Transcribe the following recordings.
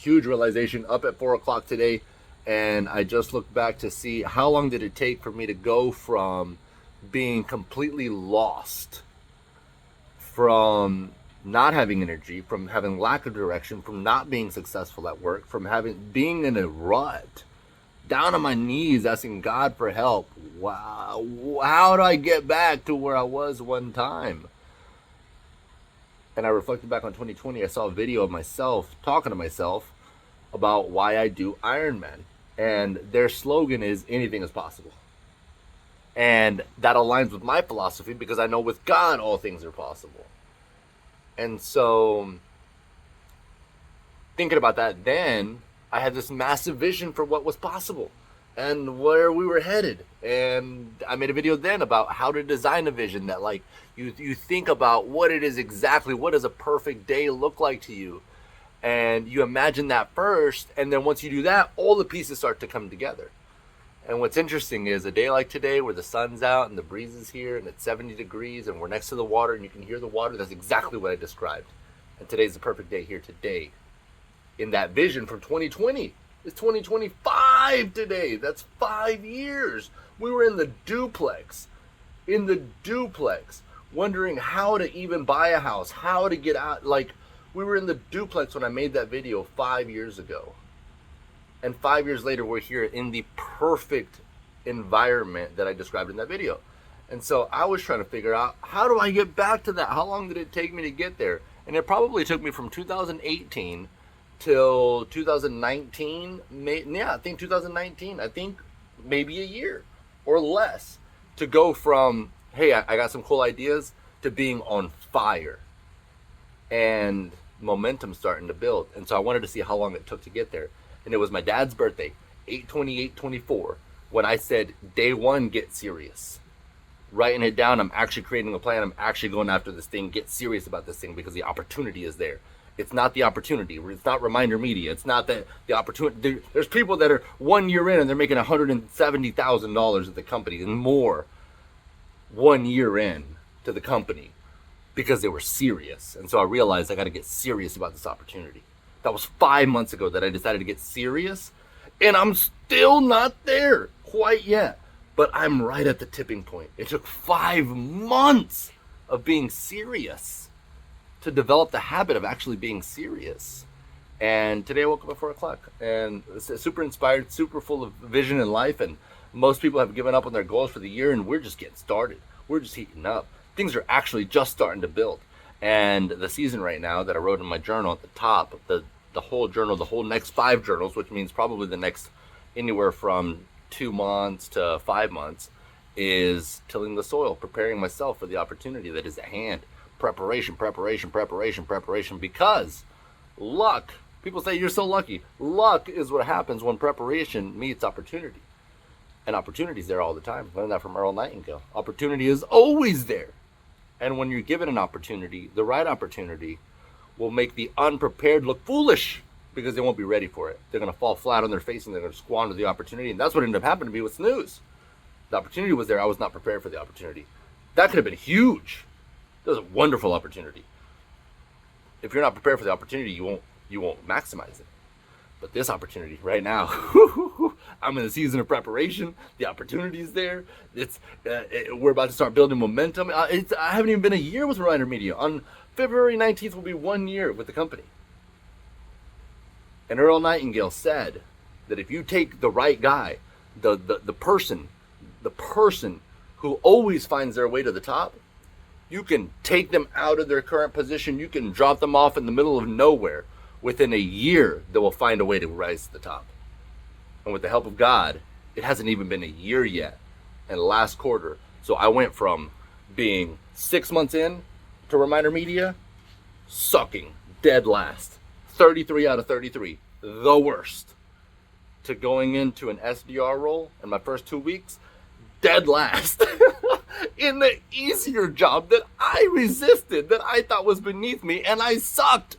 huge realization up at 4 o'clock today, and I just looked back to see how long did it take for me to go from being completely lost, from not having energy, from having lack of direction, from not being successful at work, from being in a rut, down on my knees asking God for help. Wow, how do I get back to where I was one time? And I reflected back on 2020. I saw a video of myself talking to myself about why I do Ironman. And their slogan is anything is possible. And that aligns with my philosophy because I know with God all things are possible. And so thinking about that then, I had this massive vision for what was possible and where we were headed. And I made a video then about how to design a vision that, like, you think about what it is exactly, what does a perfect day look like to you? And you imagine that first, and then once you do that, all the pieces start to come together. And what's interesting is a day like today where the sun's out and the breeze is here and it's 70 degrees and we're next to the water and you can hear the water, that's exactly what I described. And today's the perfect day here today. In that vision from 2020. It's 2025 today. That's 5 years. We were in the duplex, wondering how to even buy a house, how to get out. Like, we were in the duplex when I made that video 5 years ago. And 5 years later, we're here in the perfect environment that I described in that video. And so I was trying to figure out, how do I get back to that? How long did it take me to get there? And it probably took me from 2018 till 2019. I think 2019. I think maybe a year or less to go from, hey, I got some cool ideas, to being on fire and momentum starting to build. And so I wanted to see how long it took to get there. And it was my dad's birthday, 8/28/24, when I said, day one, get serious. Writing it down, I'm actually creating a plan. I'm actually going after this thing. Get serious about this thing because the opportunity is there. It's not the opportunity. It's not Reminder Media. It's not the opportunity. There's people that are 1 year in and they're making $170,000 at the company and more 1 year in to the company because they were serious. And so I realized I got to get serious about this opportunity. That was 5 months ago that I decided to get serious, and I'm still not there quite yet, but I'm right at the tipping point. It took 5 months of being serious to develop the habit of actually being serious. And today I woke up at 4 o'clock and super inspired, super full of vision in life. And most people have given up on their goals for the year, and we're just getting started. We're just heating up. Things are actually just starting to build. And the season right now that I wrote in my journal at the top, the whole journal, the whole next 5 journals, which means probably the next anywhere from 2 months to 5 months, is tilling the soil, preparing myself for the opportunity that is at hand. Preparation, because luck, people say you're so lucky. Luck is what happens when preparation meets opportunity. And opportunity's there all the time. Learned that from Earl Nightingale. Opportunity is always there. And when you're given an opportunity, the right opportunity will make the unprepared look foolish because they won't be ready for it. They're going to fall flat on their face and they're going to squander the opportunity. And that's what ended up happening to me with snooze. The opportunity was there. I was not prepared for the opportunity. That could have been huge. That was a wonderful opportunity. If you're not prepared for the opportunity, you won't maximize it. But this opportunity right now, I'm in the season of preparation. The opportunity is there. We're about to start building momentum. I haven't even been a year with Reminder Media. On February 19th will be 1 year with the company. And Earl Nightingale said that if you take the right guy, the person who always finds their way to the top, you can take them out of their current position. You can drop them off in the middle of nowhere. Within a year, they will find a way to rise to the top. And with the help of God, it hasn't even been a year yet. And last quarter, so I went from being 6 months in to Reminder Media, sucking, dead last, 33 out of 33, the worst, to going into an SDR role in my first 2 weeks, dead last. In the easier job that I resisted, that I thought was beneath me, and I sucked.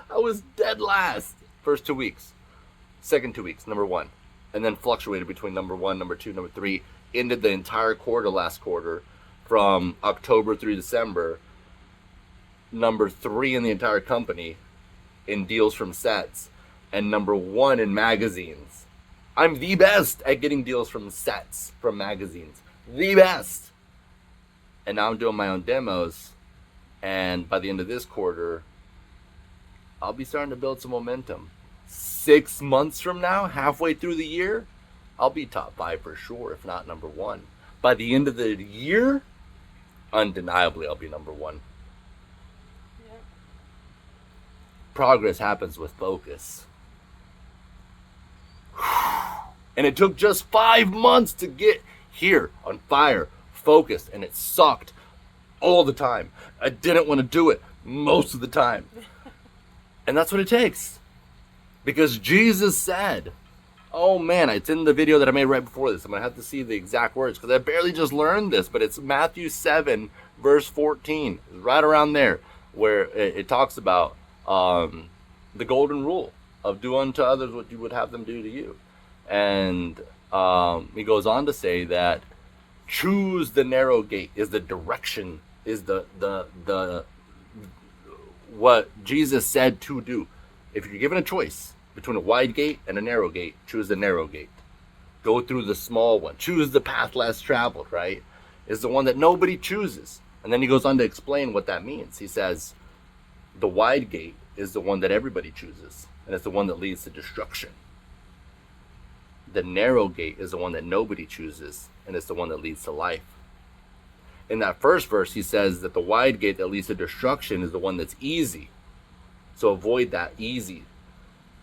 I was dead last. First 2 weeks. Second 2 weeks, number 1. And then fluctuated between number 1, number 2, number 3. Ended the entire quarter, last quarter, from October through December, number 3 in the entire company in deals from sets. and number one in magazines. I'm the best at getting deals from sets, from magazines. The best. And now I'm doing my own demos. And by the end of this quarter, I'll be starting to build some momentum. 6 months from now, halfway through the year, I'll be top 5 for sure, if not number 1. By the end of the year, undeniably, I'll be number 1. Yep. Progress happens with focus. And it took just 5 months to get here on fire, focused, and it sucked all the time. I didn't want to do it most of the time. And that's what it takes. Because Jesus said, oh man, it's in the video that I made right before this. I'm going to have to see the exact words because I barely just learned this, but it's Matthew 7, verse 14. It's right around there where it talks about the golden rule of do unto others what you would have them do to you. And he goes on to say that choose the narrow gate is the direction, is the what Jesus said to do. If you're given a choice between a wide gate and a narrow gate, choose the narrow gate. Go through the small one. Choose the path less traveled, right? Is the one that nobody chooses. And then he goes on to explain what that means. He says, the wide gate is the one that everybody chooses, and it's the one that leads to destruction. The narrow gate is the one that nobody chooses, and it's the one that leads to life. In that first verse, he says that the wide gate that leads to destruction is the one that's easy. So avoid that easy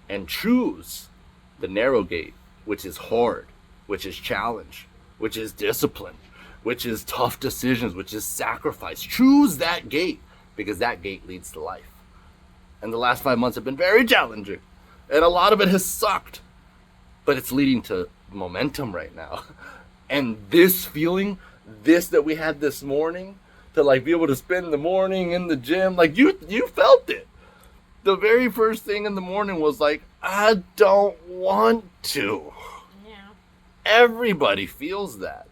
and choose the narrow gate, which is hard, which is challenge, which is discipline, which is tough decisions, which is sacrifice. Choose that gate because that gate leads to life. And the last 5 months have been very challenging, and a lot of it has sucked, but it's leading to momentum right now. And this feeling, this that we had this morning, to like be able to spend the morning in the gym, like you felt it. The very first thing in the morning was like, I don't want to. Yeah. Everybody feels that.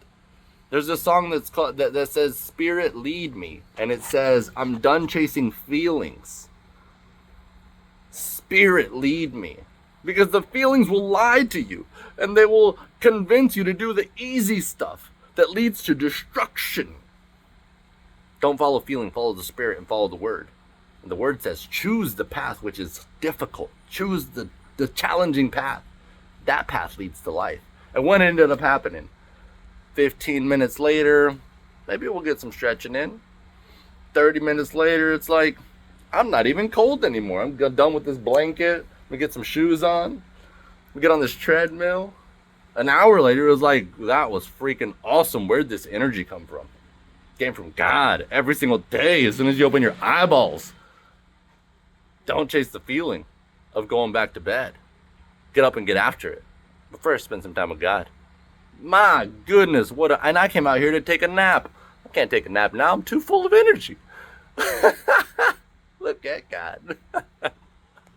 There's a song that's called that says Spirit Lead Me, and it says I'm done chasing feelings. Spirit lead me. Because the feelings will lie to you, and they will convince you to do the easy stuff that leads to destruction. Don't follow feeling, follow the Spirit and follow the Word. And the Word says choose the path which is difficult. Choose the challenging path. That path leads to life. And what ended up happening? 15 minutes later, maybe we'll get some stretching in. 30 minutes later, it's like, I'm not even cold anymore. I'm done with this blanket. We get some shoes on. We get on this treadmill. An hour later, it was like, that was freaking awesome. Where'd this energy come from? It came from God every single day as soon as you open your eyeballs. Don't chase the feeling of going back to bed. Get up and get after it. But first, spend some time with God. My goodness, and I came out here to take a nap. I can't take a nap now. I'm too full of energy. Look at God.